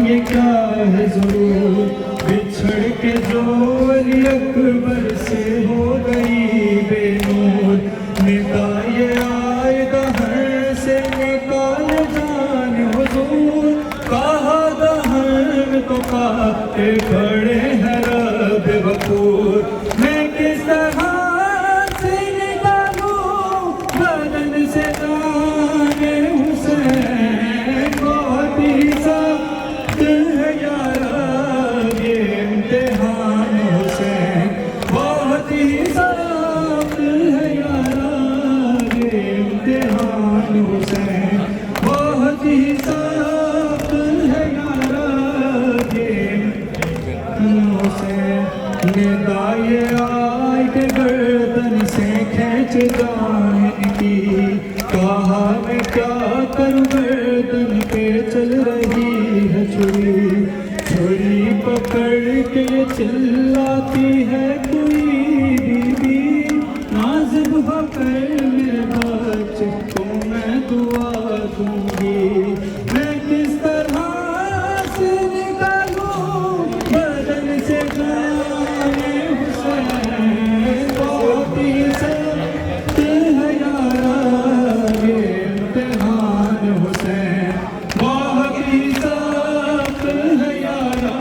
ये क्या है ज़रूर, बिछड़ के जो अली अकबर से हो गई बेनूर। निकाये आए दहर से निकाल जान हुजूर, कहा दहर तो काटे खड़े हैं रब गफूर। मैं किस तरह से निकालूं बदन से जाने हुसैन, बहुत ही सख्त है यारा ये इम्तिहान हुसैन, बहुत ही सख्त है यारा ये इम्तिहान हुसैन, बहुत ही सख्त है यारा ये इम्तिहान हुसैन। निदाए आए के गर्दन से खींच जान की, कहा मैं क्या करूं गर्दन पे चल रही है छुरी, छुरी पकड़ के चिल्लाती है कोई बीबी, नाज़िब होकर मेरे बच्चे को मैं दुआ दूंगी। मैं किस तरह से